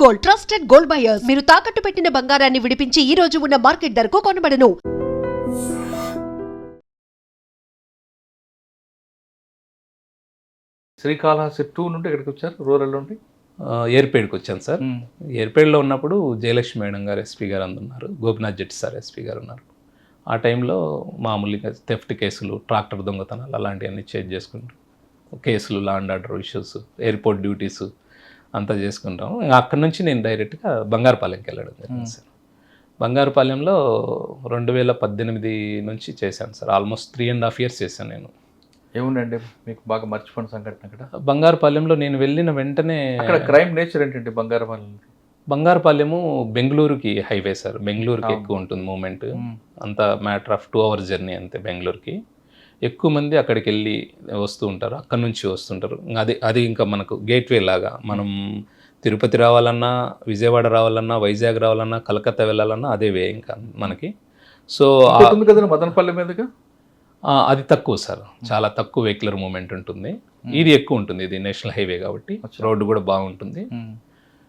Gold, trusted gold buyers. మీరు తాకట్టు పెట్టిన బంగారాన్ని విడిపించి ఈ రోజు ఉన్న మార్కెట్ ధరకు కొనబడను. శ్రీకాళహస్తి 2 నుండి ఎక్కడికి వచ్చారు? రూరల్ నుండి ఏర్పేడ్కి వచ్చాను సార్. ఏర్పేడ్లో ఉన్నప్పుడు జయలక్ష్మి మేడం గారు ఎస్పీ గారు అందున్నారు, గోపినాథ్ జెట్టి సార్ ఎస్పీ గారు ఉన్నారు. ఆ టైంలో మామూలుగా థెఫ్ట్ కేసులు, ట్రాక్టర్ దొంగతనాలు అలాంటివన్నీ చేంజ్ చేసుకుంటాం. కేసులు, law and order issues, airport duties అంతా చేసుకుంటాం. అక్కడి నుంచి నేను డైరెక్ట్గా బంగారుపాలెంకి వెళ్ళడం జరిగింది సార్. బంగారుపాలెంలో 2018 నుంచి చేశాను సార్. ఆల్మోస్ట్ 3.5 years చేశాను నేను. ఏముందండి మీకు బాగా మర్చిపోయిన సంఘటన అక్కడ? బంగారుపాలెంలో నేను వెళ్ళిన వెంటనే అక్కడ క్రైమ్ నేచర్ ఏంటంటే బంగారుపాలెము బెంగళూరుకి హైవే సార్. బెంగళూరుకి ఎక్కువ ఉంటుంది మూమెంట్. అంత మ్యాటర్ ఆఫ్ 2 hours జర్నీ అంతే బెంగళూరుకి. ఎక్కువ మంది అక్కడికి వెళ్ళి వస్తూ ఉంటారు, అక్కడి నుంచి వస్తుంటారు. అది ఇంకా మనకు గేట్వే లాగా. మనం తిరుపతి రావాలన్నా, విజయవాడ రావాలన్నా, వైజాగ్ రావాలన్నా, కలకత్తా వెళ్ళాలన్నా అదే వే ఇంకా మనకి. సో మదనపల్లి మీదుగా అది తక్కువ సార్, చాలా తక్కువ వెహికులర్ మూమెంట్ ఉంటుంది. ఇది ఎక్కువ ఉంటుంది, ఇది నేషనల్ హైవే కాబట్టి రోడ్డు కూడా బాగుంటుంది.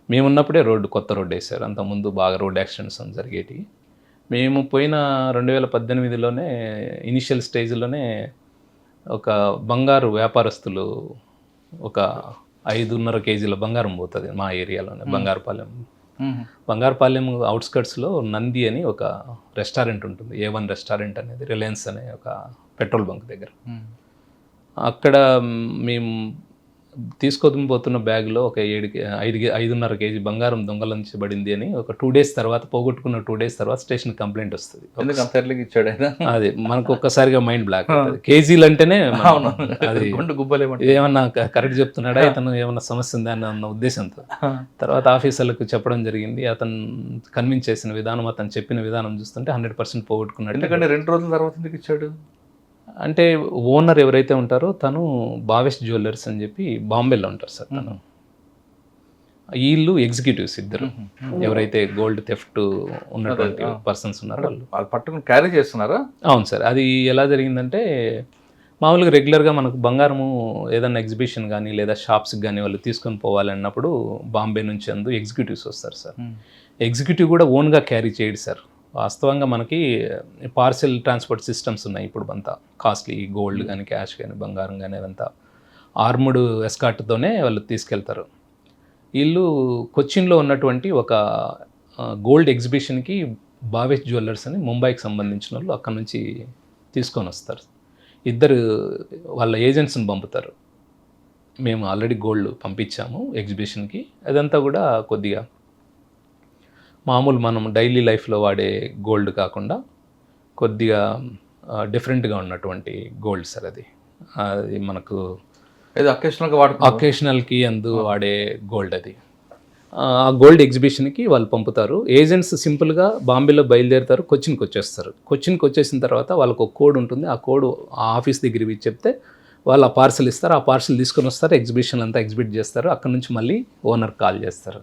మేము ఉన్నప్పుడే కొత్త రోడ్డు వేశారు. అంతకుముందు బాగా రోడ్ యాక్సిడెంట్స్ జరిగేటి. మేము పోయిన 2018లోనే ఇనిషియల్ స్టేజ్లోనే ఒక బంగారు వ్యాపారస్తులు ఒక 5.5 kg బంగారం పోతుంది మా ఏరియాలోనే. బంగారుపాలెం అవుట్స్కట్స్లో నంది అని ఒక రెస్టారెంట్ ఉంటుంది, A1 రెస్టారెంట్ అనేది, రిలయన్స్ అనే ఒక పెట్రోల్ బంక్ దగ్గర. అక్కడ మేము తీసుకొని పోతున్న బ్యాగ్లో ఒక 5.5 kg బంగారం దొంగలించబడింది అని ఒక 2 days తర్వాత, పోగొట్టుకున్న 2 days తర్వాత స్టేషన్ కంప్లైంట్ వస్తుంది. అది మనకు ఒక్కసారిగా మైండ్ బ్లాక్ అవుతుంది. కేజీలు అంటేనే అది ఏమన్నా కరెక్ట్ చెప్తున్నాడా, ఇతను ఏమన్నా సమస్య ఉందా అన్న ఉద్దేశంతో తర్వాత ఆఫీసర్లకు చెప్పడం జరిగింది. అతను కన్విన్స్ చేసిన విధానం, అతను చెప్పిన విధానం చూస్తుంటే 100% పోగొట్టుకున్నాడు. ఎందుకంటే 2 రోజుల తర్వాత ఎందుకు ఇచ్చాడు అంటే ఓనర్ ఎవరైతే ఉంటారో తను భావేష్ జ్యువెలర్స్ అని చెప్పి బాంబేలో ఉంటారు సార్. తను వీళ్ళు ఎగ్జిక్యూటివ్స్ ఇద్దరు, ఎవరైతే గోల్డ్ థెఫ్ట్ ఉన్నటువంటి పర్సన్స్ ఉన్నారో వాళ్ళు పట్టుకుని క్యారీ చేస్తున్నారా? అవును సార్. అది ఎలా జరిగిందంటే మామూలుగా రెగ్యులర్గా మనకు బంగారము ఏదైనా ఎగ్జిబిషన్ కానీ లేదా షాప్స్కి కానీ వాళ్ళు తీసుకొని పోవాలన్నప్పుడు బాంబే నుంచి ఎగ్జిక్యూటివ్స్ వస్తారు సార్. ఎగ్జిక్యూటివ్ కూడా ఓన్గా క్యారీ చేయడు సార్. వాస్తవంగా మనకి పార్సెల్ ట్రాన్స్పోర్ట్ సిస్టమ్స్ ఉన్నాయి ఇప్పుడు. అంతా కాస్ట్లీ గోల్డ్ కానీ, క్యాష్ కానీ, బంగారం కానీ అదంతా ఆర్ముడ్ ఎస్కార్ట్తోనే వాళ్ళు తీసుకెళ్తారు. వీళ్ళు కొచ్చిన్లో ఉన్నటువంటి ఒక గోల్డ్ ఎగ్జిబిషన్కి భావేష్ జ్యువెలర్స్ అని ముంబైకి సంబంధించిన వాళ్ళు అక్కడ నుంచి తీసుకొని వస్తారు. ఇద్దరు వాళ్ళ ఏజెంట్స్ని పంపుతారు. మేము ఆల్రెడీ గోల్డ్ పంపించాము ఎగ్జిబిషన్కి. అదంతా కూడా కొద్దిగా మామూలు మనం డైలీ లైఫ్లో వాడే గోల్డ్ కాకుండా కొద్దిగా డిఫరెంట్గా ఉన్నటువంటి గోల్డ్ సార్. అది మనకు అకేషనల్కి వాడే గోల్డ్. అది ఆ గోల్డ్ ఎగ్జిబిషన్కి వాళ్ళు పంపుతారు. ఏజెంట్స్ సింపుల్గా బాంబేలో బయలుదేరుతారు, కొచ్చిన్కి వచ్చేస్తారు. కొచ్చిన్కి వచ్చేసిన తర్వాత వాళ్ళకు ఒక కోడ్ ఉంటుంది. ఆ కోడ్ ఆ ఆఫీస్ దగ్గర చెప్తే వాళ్ళు ఆ పార్సల్ ఇస్తారు. ఆ పార్సల్ తీసుకొని వస్తారు, ఎగ్జిబిషన్ అంతా ఎగ్జిబిట్ చేస్తారు. అక్కడ నుంచి మళ్ళీ ఓనర్ కాల్ చేస్తారు,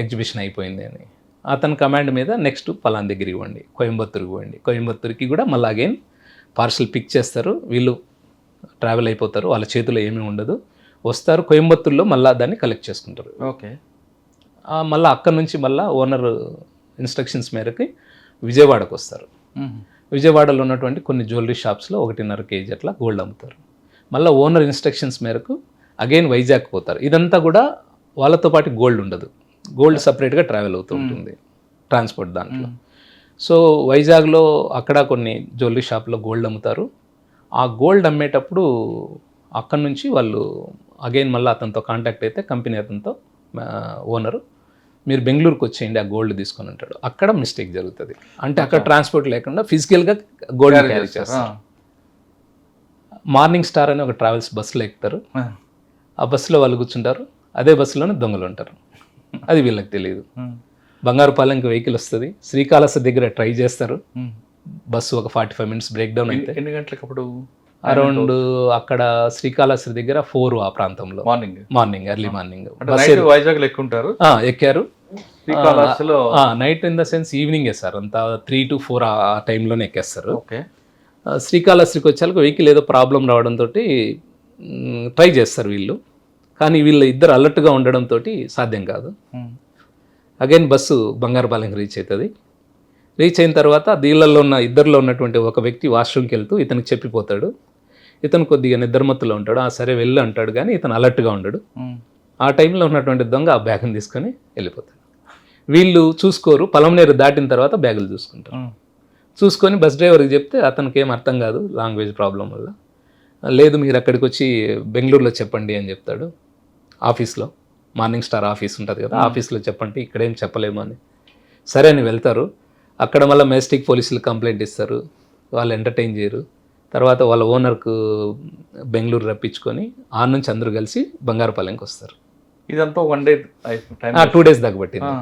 ఎగ్జిబిషన్ అయిపోయింది అని. అతని కమాండ్ మీద నెక్స్ట్ పలాన్ దగ్గర ఇవ్వండి, కోయంబత్తూరుకి ఇవ్వండి. కోయంబత్తూరుకి కూడా మళ్ళీ అగైన్ పార్సల్ పిక్ చేస్తారు. వీళ్ళు ట్రావెల్ అయిపోతారు, వాళ్ళ చేతిలో ఏమీ ఉండదు. వస్తారు కోయంబత్తూరులో మళ్ళీ దాన్ని కలెక్ట్ చేసుకుంటారు. ఓకే. మళ్ళీ అక్కడ నుంచి మళ్ళీ ఓనర్ ఇన్స్ట్రక్షన్స్ మేరకు విజయవాడకు వస్తారు. విజయవాడలో ఉన్నటువంటి కొన్ని జ్యువెలరీ షాప్స్లో 1.5 kg అట్లా గోల్డ్ అమ్ముతారు. మళ్ళీ ఓనర్ ఇన్స్ట్రక్షన్స్ మేరకు అగైన్ వైజాగ్ పోతారు. ఇదంతా కూడా వాళ్ళతో పాటు గోల్డ్ ఉండదు, గోల్డ్ సపరేట్గా ట్రావెల్ అవుతూ ఉంటుంది ట్రాన్స్పోర్ట్ దాంట్లో. సో వైజాగ్లో అక్కడ కొన్ని జ్యువెలరీ షాప్లో గోల్డ్ అమ్ముతారు. ఆ గోల్డ్ అమ్మేటప్పుడు అక్కడి నుంచి వాళ్ళు అగైన్ మళ్ళీ అతనితో కాంటాక్ట్ అయితే కంపెనీ అతనితో ఓనరు మీరు బెంగళూరుకి వచ్చేయండి ఆ గోల్డ్ తీసుకొని ఉంటాడు. అక్కడ మిస్టేక్ జరుగుతుంది. అంటే అక్కడ ట్రాన్స్పోర్ట్ లేకుండా ఫిజికల్గా గోల్డ్ క్యారీ చేస్తారు. మార్నింగ్ స్టార్ అని ఒక ట్రావెల్స్ బస్సులో ఎక్కుతారు. ఆ బస్సులో వాళ్ళు కూర్చుంటారు, అదే బస్సులోనే దొంగలు ఉంటారు. అది వీళ్ళకి తెలియదు. బంగారుపాలెంకి వెహికల్ వస్తుంది, శ్రీకాళహస్తి దగ్గర ట్రై చేస్తారు. బస్సు ఒక 45 minutes బ్రేక్ డౌన్ అయితే ఎన్ని గంటలకు అప్పుడు అరౌండ్ అక్కడ శ్రీకాళహస్తి దగ్గర 4 ఆ ప్రాంతంలో మార్నింగ్ ఎర్లీ మార్నింగ్ వైజాగ్ ఎక్కుంటారు. ఎక్కారు శ్రీకాళహస్తిలో నైట్ ఇన్ ద సెన్స్ ఈవినింగే సార్, అంతా 3 to 4 ఆ టైంలోనే ఎక్కేస్తారు. శ్రీకాళహస్తికి వచ్చాక వెహికల్ ఏదో ప్రాబ్లం రావడంతో ట్రై చేస్తారు వీళ్ళు. కానీ వీళ్ళు ఇద్దరు అలర్ట్గా ఉండడంతో సాధ్యం కాదు. అగైన్ బస్సు బంగారుపాలెంకి రీచ్ అవుతుంది. రీచ్ అయిన తర్వాత ఇద్దరిలో ఉన్నటువంటి ఒక వ్యక్తి వాష్రూమ్కి వెళ్తూ ఇతనికి చెప్పిపోతాడు. ఇతను కొద్దిగా నిద్రమత్తులో ఉంటాడు. సరే వెళ్ళు అంటాడు, కానీ ఇతను అలర్ట్గా ఉండడు. ఆ టైంలో ఉన్నటువంటి దొంగ ఆ బ్యాగ్ని తీసుకొని వెళ్ళిపోతాడు. వీళ్ళు చూసుకోరు, పలమనేరు దాటిన తర్వాత బ్యాగులు చూసుకుంటారు. చూసుకొని బస్ డ్రైవర్కి చెప్తే అతనికి ఏం అర్థం కాదు లాంగ్వేజ్ ప్రాబ్లం వల్ల. లేదు మీరు అక్కడికి వచ్చి బెంగళూరులో చెప్పండి అని చెప్తాడు. ఆఫీస్లో మార్నింగ్ స్టార్ ఆఫీస్ ఉంటుంది కదా, ఆఫీస్లో చెప్పండి, ఇక్కడేం చెప్పలేము అని. సరే అని వెళ్తారు. అక్కడ మళ్ళీ మెజెస్టిక్ పోలీసులు కంప్లైంట్ ఇస్తారు. వాళ్ళు ఎంటర్టైన్ చేయరు. తర్వాత వాళ్ళ ఓనర్కు బెంగళూరు రప్పించుకొని ఆ నుంచి అందరూ కలిసి బంగారుపాలెంకి వస్తారు. ఇదంతా 1 డే టైం 2 days దాకా పట్టింది.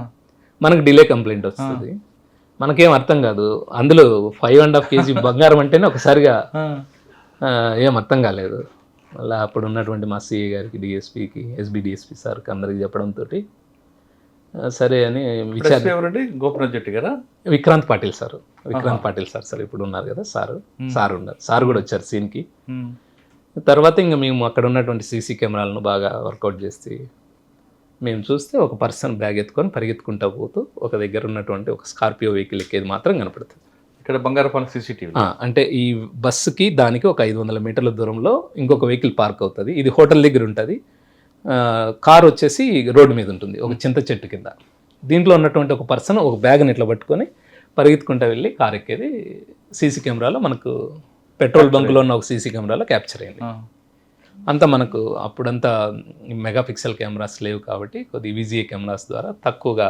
మనకు డిలే కంప్లైంట్ వస్తుంది. మనకేం అర్థం కాదు. అందులో 5.5 kg బంగారం అంటేనే ఒకసారిగా ఏం అర్థం కాలేదు. మళ్ళీ అప్పుడు ఉన్నటువంటి మా సిఐ గారికి, డిఎస్పీకి, ఎస్బీ డిఎస్పీ సార్కి అందరికి చెప్పడంతో సరే అని ఎవరండి? గోపనాథ్ జెట్టి కదా, విక్రాంత్ పాటిల్ సార్ ఇప్పుడు ఉన్నారు కదా, సార్ ఉన్నారు. సార్ కూడా వచ్చారు సీన్కి. తర్వాత ఇంకా మేము అక్కడ ఉన్నటువంటి సీసీ కెమెరాలను బాగా వర్కౌట్ చేసి మేము చూస్తే ఒక పర్సన్ బ్యాగ్ ఎత్తుకొని పరిగెత్తుకుంటూ పోతూ ఒక దగ్గర ఉన్నటువంటి ఒక స్కార్పియో వెహికల్ ఎక్కేది మాత్రం కనపడుతుంది. ఇక్కడ బంగారుపాలెం CCTV అంటే ఈ బస్సుకి దానికి ఒక 500 మీటర్ల దూరంలో ఇంకొక వెహికల్ పార్క్ అవుతుంది. ఇది హోటల్ దగ్గర ఉంటుంది. కార్ వచ్చేసి రోడ్డు మీద ఉంటుంది, ఒక చింత చెట్టు కింద. దీంట్లో ఉన్నటువంటి ఒక పర్సన్ ఒక బ్యాగ్ని ఇట్లా పట్టుకొని పరిగెత్తుకుంటూ వెళ్ళి కార్ ఎక్కేది సీసీ కెమెరాలో మనకు పెట్రోల్ బంకులో ఉన్న ఒక సీసీ కెమెరాలో క్యాప్చర్ అయింది. అంతా మనకు అప్పుడంతా మెగాపిక్సెల్ కెమెరాస్ లేవు కాబట్టి కొద్ది విజిఏ కెమెరాస్ ద్వారా తక్కువగా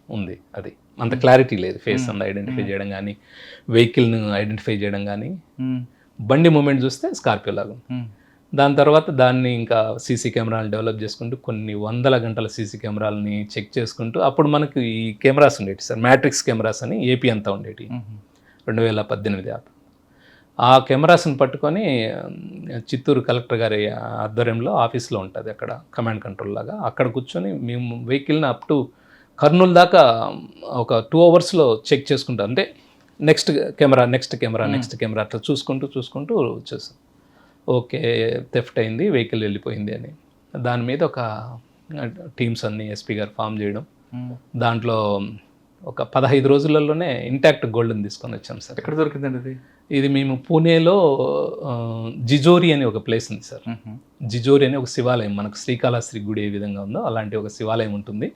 ఉంది. అది అంత క్లారిటీ లేదు. ఫేస్ అంతా ఐడెంటిఫై చేయడం కానీ, వెహికల్ను ఐడెంటిఫై చేయడం కానీ. బండి మూమెంట్ చూస్తే స్కార్పియో లాగా. దాని తర్వాత దాన్ని ఇంకా సీసీ కెమెరాలు డెవలప్ చేసుకుంటూ కొన్ని వందల గంటల సీసీ కెమెరాలని చెక్ చేసుకుంటూ అప్పుడు మనకు ఈ కెమెరాస్ ఉండేవి సార్, మ్యాట్రిక్స్ కెమెరాస్ అని ఏపీ అంతా ఉండేవి 2018 ఆ కెమెరాస్ని పట్టుకొని చిత్తూరు కలెక్టర్ గారి ఆధ్వర్యంలో ఆఫీస్లో ఉంటుంది అక్కడ కమాండ్ కంట్రోల్ లాగా. అక్కడ కూర్చొని మేము వెహికల్ని అప్ టు కర్నూలు దాకా ఒక 2 hours చెక్ చేసుకుంటాం. అంటే నెక్స్ట్ కెమెరా అట్లా చూసుకుంటూ వచ్చేస్తాం. ఓకే, థెఫ్ట్ అయింది, వెహికల్ వెళ్ళిపోయింది అని. దాని మీద ఒక టీమ్స్ అన్ని ఎస్పీ గారు ఫామ్ చేయడం. దాంట్లో ఒక 15 రోజులలోనే ఇంటాక్ట్ గోల్డ్ని తీసుకొని వచ్చాం సార్. ఎక్కడ దొరికిందండి ఇది? ఇది మేము పూణేలో జిజోరి అని ఒక ప్లేస్ ఉంది సార్. జిజోరి అని ఒక శివాలయం, మనకు శ్రీకాళహస్తి గుడి ఏ విధంగా ఉందో అలాంటి ఒక శివాలయం ఉంటుంది.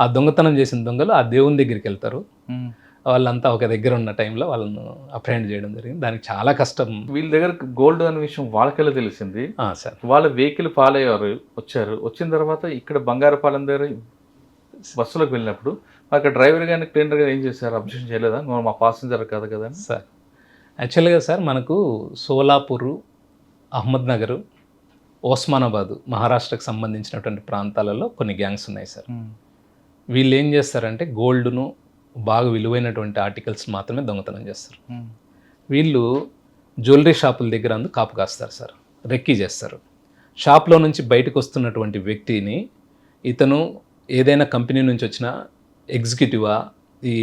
ఆ దొంగతనం చేసిన దొంగలు ఆ దేవుని దగ్గరికి వెళ్తారు. వాళ్ళంతా ఒక దగ్గర ఉన్న టైంలో వాళ్ళను అప్రహెండ్ చేయడం జరిగింది. దానికి చాలా కష్టం. వీళ్ళ దగ్గర గోల్డ్ అనే విషయం వాళ్ళకెళ్ళి తెలిసింది సార్. వాళ్ళ వెహికల్ ఫాలో వచ్చిన తర్వాత ఇక్కడ బంగారుపాలెం దగ్గర బస్సులోకి వెళ్ళినప్పుడు అక్కడ డ్రైవర్ కానీ క్లీనర్ కానీ ఏం చేశారు? అబ్జెక్షన్ చేయలేదా? మా పాసింజర్ కాదు కదా సార్. యాక్చువల్గా సార్ మనకు సోలాపూరు, అహ్మద్నగర్, ఓస్మానాబాద్ మహారాష్ట్రకు సంబంధించినటువంటి ప్రాంతాలలో కొన్ని గ్యాంగ్స్ ఉన్నాయి సార్. వీళ్ళు ఏం చేస్తారంటే గోల్డ్ను బాగా విలువైనటువంటి ఆర్టికల్స్ మాత్రమే దొంగతనం చేస్తారు. వీళ్ళు జ్యువెలరీ షాపుల దగ్గర కాపు కాస్తారు సార్, రెక్కీ చేస్తారు. షాప్లో నుంచి బయటకు వస్తున్నటువంటి వ్యక్తిని ఇతను ఏదైనా కంపెనీ నుంచి వచ్చిన ఎగ్జిక్యూటివా, ఈ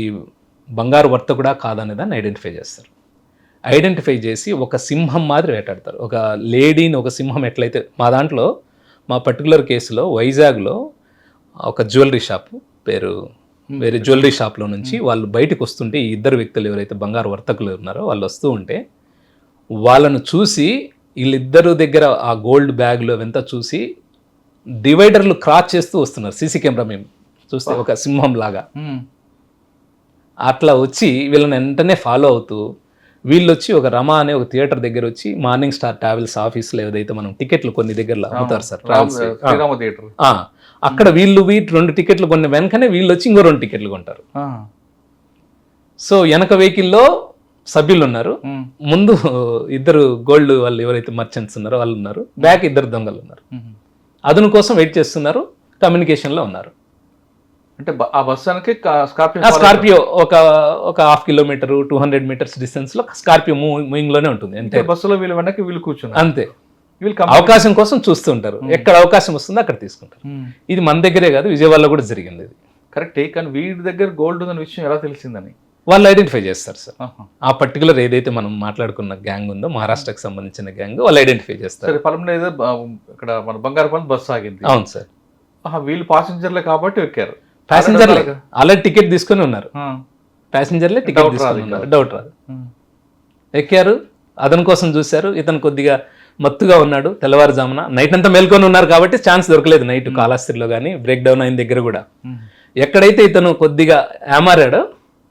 బంగారు వర్తకుడా కాదనే దాన్ని ఐడెంటిఫై చేస్తారు. ఐడెంటిఫై చేసి ఒక సింహం మాదిరి వేటాడతారు. ఒక లేడీని ఒక సింహం ఎట్లయితే, మా దాంట్లో మా పర్టికులర్ కేసులో వైజాగ్లో ఒక జ్యువెలరీ షాపు వేరే జ్యువెలరీ షాప్లో నుంచి వాళ్ళు బయటకు వస్తుంటే ఈ ఇద్దరు వ్యక్తులు ఎవరైతే బంగారు వర్తకులు ఉన్నారో వాళ్ళు వస్తూ ఉంటే వాళ్ళను చూసి వీళ్ళిద్దరు దగ్గర ఆ గోల్డ్ బ్యాగ్లు అవంతా చూసి డివైడర్లు క్రాస్ చేస్తూ వస్తున్నారు. సీసీ కెమెరా మేము చూస్తే ఒక సింహం లాగా అట్లా వచ్చి వీళ్ళని వెంటనే ఫాలో అవుతూ వీళ్ళు వచ్చి ఒక రమా అనే ఒక థియేటర్ దగ్గర వచ్చి మార్నింగ్ స్టార్ ట్రావెల్స్ ఆఫీస్లో ఏదైతే మనం టికెట్లు కొన్ని దగ్గరలో అమ్ముతారు సార్, అక్కడ వీళ్ళు 2 టికెట్లు కొన్ని వెనకనే వీళ్ళు వచ్చి ఇంకో 2 టికెట్లు కొంటారు. సో వెనక వెహికల్లో సభ్యులు ఉన్నారు, ముందు ఇద్దరు గోల్డ్ వాళ్ళు ఎవరైతే మర్చెంట్స్ ఉన్నారో వాళ్ళు ఉన్నారు, బ్యాక్ 2 దొంగలు ఉన్నారు. అదును కోసం వెయిట్ చేస్తున్నారు, కమ్యూనికేషన్లో ఉన్నారు. అంటే ఆ బస్సానికి స్కార్పియో ఒక 1/2 kilometer 200 meters డిస్టెన్స్లో స్కార్పియో మూవింగ్లోనే ఉంటుంది. అంటే బస్సులో వీళ్ళు వెనక్కి వీళ్ళు కూర్చున్నారు అంతే. అవకాశం కోసం చూస్తుంటారు, ఎక్కడ అవకాశం వస్తుందో అక్కడ తీసుకుంటారు. ఇది మన దగ్గరే కాదు, విజయవాడలో కూడా జరిగింది ఇది. కరెక్టే. కానీ వీడి దగ్గర గోల్డ్ ఉన్న విషయం ఎలా తెలిసిందని వాళ్ళు ఐడెంటిఫై చేస్తారు సార్. ఆ పర్టికులర్ ఏదైతే మనం మాట్లాడుకున్న గ్యాంగ్ ఉందో మహారాష్ట్రకు సంబంధించిన గ్యాంగ్, వాళ్ళు ఐడెంటిఫై చేస్తారు. పొలంలో ఏదో ఇక్కడ మన బంగారుపాలెం బస్సు ఆగింది. అవును సార్. వీళ్ళు పాసింజర్లే కాబట్టి ఎక్కారు. ప్యాసింజర్లే ఆల్రెడీ టికెట్ తీసుకొని ఉన్నారు, ఆ. ప్యాసింజర్లే టికెట్ Doubt తీసుకొని రాదు ఉన్నారు, ఇంకా. డౌట్ రాదు. ఉమ్. ఎక్కారు, అతని కోసం చూశారు. ఇతను కొద్దిగా మత్తుగా ఉన్నాడు, తెల్లవారుజామున నైట్ అంతా మేల్కొని ఉన్నారు కాబట్టి ఛాన్స్ దొరకలేదు నైట్ కాళహస్తిలో కానీ బ్రేక్ డౌన్ అయిన దగ్గర కూడా. ఉమ్. ఎక్కడైతే ఇతను కొద్దిగా ఏమారాడో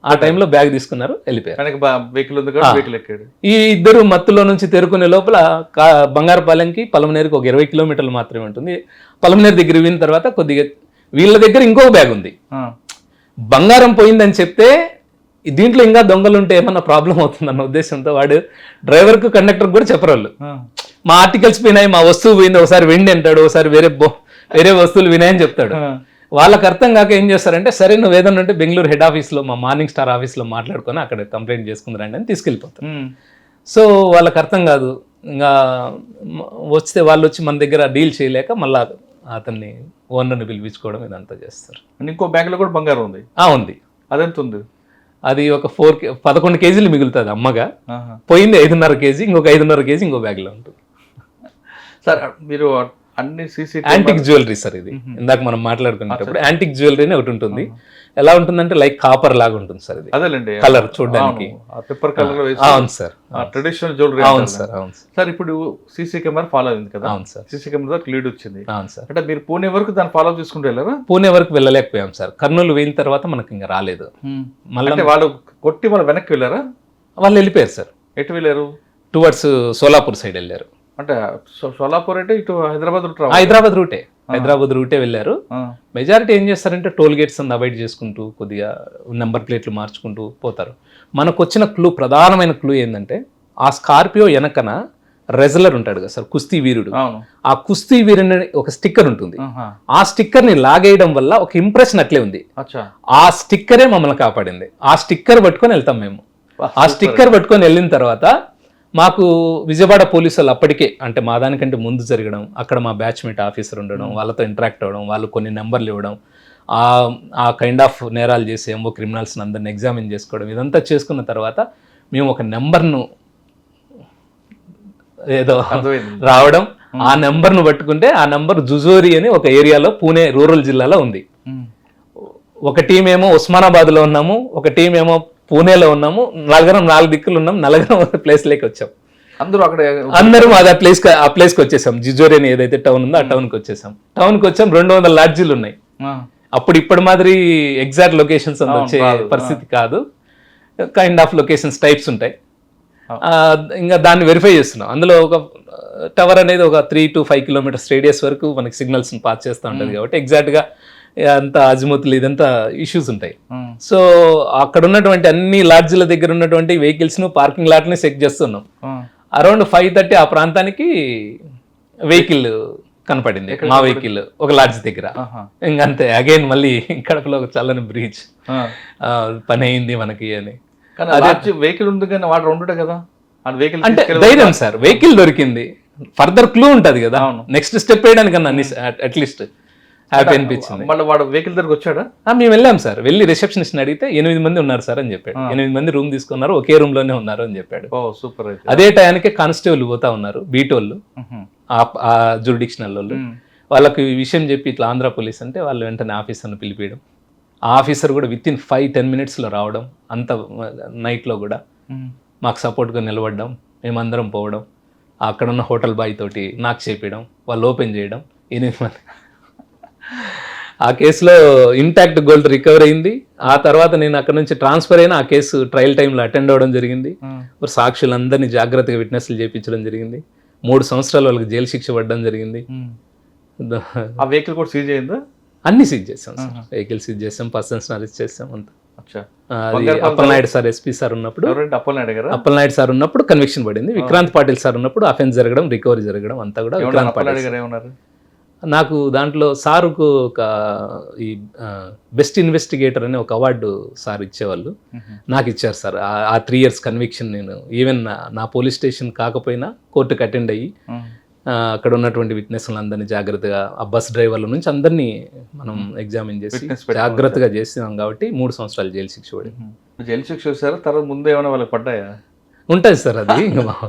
ఆ టైంలో బ్యాగ్ తీసుకున్నారు, వెళ్ళిపోయారు. కనుక వెహికల్ ఉంది కాబట్టి వెహికల్ ఎక్కాడు. ఈ ఇద్దరు మత్తులో నుంచి తేరుకునే లోపల బంగారపాలెంకి పలమనేరుకి ఒక 20 కిలోమీటర్లు మాత్రమే ఉంటుంది. పలమనేరు దగ్గర విన్న తర్వాత కొద్దిగా వీళ్ళ దగ్గర ఇంకో బ్యాగ్ ఉంది. ఆ. బంగారం పోయిందని చెప్తే దీంట్లో ఇంకా దొంగలు ఉంటే ఏమన్నా ప్రాబ్లం అవుతుందన్న ఉద్దేశంతో వాడు డ్రైవర్కు కండక్టర్కి కూడా చెప్పరు వాళ్ళు. ఆ. మా ఆర్టికల్స్ పోయినాయి, మా వస్తువు పోయింది, ఒకసారి వెండి అంటాడు, ఒకసారి వేరే వస్తువులు వినాయని చెప్తాడు. ఆ. వాళ్ళకి అర్థం కాక ఏం చేస్తారంటే, సరే నువ్వు ఏదన్నా ఉంటే బెంగళూరు హెడ్ ఆఫీస్లో మా మార్నింగ్ స్టార్ ఆఫీస్లో మాట్లాడుకొని అక్కడ కంప్లైంట్ చేసుకుందరండి అని తీసుకెళ్ళిపోతారు. ఉమ్. సో వాళ్ళకి అర్థం కాదు, ఇంకా వస్తే వాళ్ళు వచ్చి మన దగ్గర డీల్ చేయలేక మళ్ళా అతన్ని ఓనర్ని పిలిపించుకోవడం ఇదంతా చేస్తారు. ఇంకో బ్యాగ్ లో కూడా బంగారం ఉంది. ఉంది, అదెంత ఉంది? అది ఒక 11 కేజీలు మిగులుతుంది అమ్మగా. ఆహా. పోయింది 5.5 కేజీ, ఇంకొక 5.5 కేజీ ఇంకో బ్యాగ్లో ఉంటుంది. సార్ మీరు అన్ని సీసీ యాంటిక్ జ్యువెలరీ సార్ ఇది. ఇందాక మనం మాట్లాడుకునేటప్పుడు యాంటిక్ జ్యువెలరీ ఒకటి ఉంటుంది. ఎలా ఉంటుందంటే లైక్ కాపర్ లాగా ఉంటుంది సార్ ఇది, అదేలేండి కలర్ చూడడానికి. పేపర్ కలర్ అవును సార్, ట్రెడిషనల్ జ్యువెలరీ. అవును సార్, అవును సార్, సార్ ఇప్పుడు సీసీ కెమెరా ఫాలో అయింది కదా. అవును సార్, సీసీ కెమెరా లీడ్ వచ్చింది. అవును సార్. అంటే మీరు పూణే వరకు దాన్ని ఫాలో చేసుకుంటూ వెళ్ళారా? పూణే వరకు వెళ్ళలేకపోయాం సార్. కర్నూలు వెళ్ళిన తర్వాత మనకి ఇంకా రాలేదు. మళ్ళీ అంటే వాళ్ళు కొట్టి మళ్ళీ వెనక్కి వెళ్ళారా? వాళ్ళు వెళ్ళిపోయారు సార్. ఎటు వెళ్ళారు? టువర్డ్స్ సోలాపూర్ సైడ్ వెళ్ళారు. అంటే సోలాపూర్ అంటే ఇటు హైదరాబాద్ రూట్ హైదరాబాద్ రూటే వెళ్ళారు. మెజారిటీ ఏం చేస్తారంటే టోల్ గేట్స్ అన్ని అవాయిడ్ చేసుకుంటూ కొద్దిగా నెంబర్ ప్లేట్లు మార్చుకుంటూ పోతారు. మనకు వచ్చిన ప్రధానమైన క్లూ ఏంటంటే, ఆ స్కార్పియో వెనకన రెజ్లర్ ఉంటాడు కదా సార్, కుస్తీ వీరుడు. ఆ కుస్తీ వీరుని ఒక స్టిక్కర్ ఉంటుంది. ఆ స్టిక్కర్ ని లాగేయడం వల్ల ఒక ఇంప్రెషన్ అట్లే ఉంది. ఆ స్టిక్కరే మమ్మల్ని కాపాడింది. ఆ స్టిక్కర్ పట్టుకొని వెళ్తాం మేము. ఆ స్టిక్కర్ పట్టుకొని వెళ్ళిన తర్వాత మాకు విజయవాడ పోలీసు వాళ్ళు అప్పటికే, అంటే మా దానికంటే ముందు జరగడం, అక్కడ మా బ్యాచ్మేట్ ఆఫీసర్ ఉండడం, వాళ్ళతో ఇంటరాక్ట్ అవ్వడం, వాళ్ళు కొన్ని నెంబర్లు ఇవ్వడం, ఆ కైండ్ ఆఫ్ నేరాలు చేసి ఏమో క్రిమినల్స్ని అందరిని ఎగ్జామిన్ చేసుకోవడం, ఇదంతా చేసుకున్న తర్వాత మేము ఒక నెంబర్ను ఏదో రావడం, ఆ నెంబర్ను పట్టుకుంటే ఆ నెంబర్ జుజోరి అని ఒక ఏరియాలో పూణే రూరల్ జిల్లాలో ఉంది. ఒక టీం ఏమో ఉస్మానాబాద్లో ఉన్నాము, ఒక టీం ఏమో పూణేలో ఉన్నాము. 4 దిక్కులు ఉన్నాం. 4 ప్లేస్లోకి వచ్చాం. అందరూ ఆ ప్లేస్కి వచ్చేసాం. జిజోరి అని ఏదైతే టౌన్ ఉందో ఆ టౌన్కి వచ్చేసాం. 200 లాడ్జీలు ఉన్నాయి. అప్పుడు ఇప్పటి మాదిరి ఎగ్జాక్ట్ లొకేషన్స్ వచ్చే పరిస్థితి కాదు. కైండ్ ఆఫ్ లొకేషన్స్ టైప్స్ ఉంటాయి. ఇంకా దాన్ని వెరిఫై చేస్తున్నాం. అందులో ఒక టవర్ అనేది ఒక 3 to 5 కిలోమీటర్స్ రేడియస్ వరకు మనకి సిగ్నల్స్ పాస్ చేస్తూ ఉంటుంది కాబట్టి ఎగ్జాక్ట్గా అంత అజిముతులు ఇదంతా ఇష్యూస్ ఉంటాయి. సో అక్కడ ఉన్నటువంటి అన్ని లాడ్జ్ల దగ్గర ఉన్నటువంటి వెహికల్స్ను, పార్కింగ్ లాట్ని చెక్ చేస్తున్నాం. అరౌండ్ 5:30 ఆ ప్రాంతానికి వెహికల్ కనపడింది, మా వెహికల్ ఒక లాడ్జ్ దగ్గర. ఇంకంతే, అగైన్ మళ్ళీ కడపలో ఒక చల్లని బ్రీచ్ పని అయింది మనకి అని. వెహికల్ ఉంది కానీ వాడు ఉండుంటే కదా అంటే ధైర్యం సార్, వెహికల్ దొరికింది. ఫర్దర్ క్లూ ఉంటుంది కదా, నెక్స్ట్ స్టెప్ వేయడానికన్నా అట్లీస్ట్ హ్యాపీ అనిపించింది. మళ్ళీ వాడు వెహికల్ దగ్గరకు వచ్చాడా? మేము వెళ్ళాం సార్. వెళ్ళి రిసెప్షనిస్ట్ అడిగితే 8 మంది ఉన్నారు సార్ అని చెప్పాడు. 8 మంది రూమ్ తీసుకున్నారు, ఒకే రూమ్ లోనే ఉన్నారు అని చెప్పాడు. సూపర్. అదే టయానికి కానిస్టేబుల్ పోతా ఉన్నారు, బీటోళ్ళు, ఆ జ్యూరిడిక్షనల్ వాళ్ళు. వాళ్ళకి ఈ విషయం చెప్పి ఇట్లా ఆంధ్ర పోలీస్ అంటే వాళ్ళు వెంటనే ఆఫీసర్ని పిలిపియడం, ఆ ఆఫీసర్ కూడా విత్ ఇన్ 5-10 మినిట్స్లో రావడం, అంత నైట్లో కూడా మాకు సపోర్ట్గా నిలబడడం, మేమందరం పోవడం, అక్కడ ఉన్న హోటల్ బాయ్ తోటి నాకు చేపించడం, వాళ్ళు ఓపెన్ చేయడం. 8 మంది. ఆ కేసులో ఇంటాక్ట్ గోల్డ్ రికవర్ అయింది. ఆ తర్వాత నేను అక్కడ నుంచి ట్రాన్స్ఫర్ అయినా ఆ కేసు ట్రయల్ టైంలో అటెండ్ అవ్వడం జరిగింది. సాక్షులందరినీ జాగ్రత్తగా విట్నెస్లు చేయించడం జరిగింది. 3 సంవత్సరాలు వాళ్ళకి జైలు శిక్ష పడడం జరిగింది. ఆ వెహికల్ కూడా సీజ్ అయిందా? అన్ని సీజ్ చేసాం సార్. వెహికల్ సీజ్ చేసాం, పర్సన్స్ అరెస్ట్ చేసాం అంతా. అప్పలనాయుడు సార్ ఎస్పీ సార్ ఉన్నప్పుడు, అప్పలనాయుడు సార్ ఉన్నప్పుడు కన్విక్షన్ పడింది. విక్రాంత్ పాటిల్ సార్ ఉన్నప్పుడు అఫెన్స్ జరగడం, రికవరీ జరగడం అంతా కూడా విక్రాంత్ పాటిల్. నాకు దాంట్లో సారుకు ఒక ఈ బెస్ట్ ఇన్వెస్టిగేటర్ అనే ఒక అవార్డు సార్ ఇచ్చేవాళ్ళు, నాకు ఇచ్చారు సార్. ఆ 3 years కన్విక్షన్ నేను ఈవెన్ నా పోలీస్ స్టేషన్ కాకపోయినా కోర్టుకు అటెండ్ అయ్యి అక్కడ ఉన్నటువంటి విట్నెస్లను అందరినీ జాగ్రత్తగా, ఆ బస్ డ్రైవర్ల నుంచి అందరినీ మనం ఎగ్జామిన్ చేసి జాగ్రత్తగా చేసినాం కాబట్టి 3 సంవత్సరాలు జైలు శిక్ష పడింది. జైలు శిక్ష చూసారా? తర్వాత ముందు ఏమైనా వాళ్ళకి పడ్డాయా? ఉంటుంది సార్, అది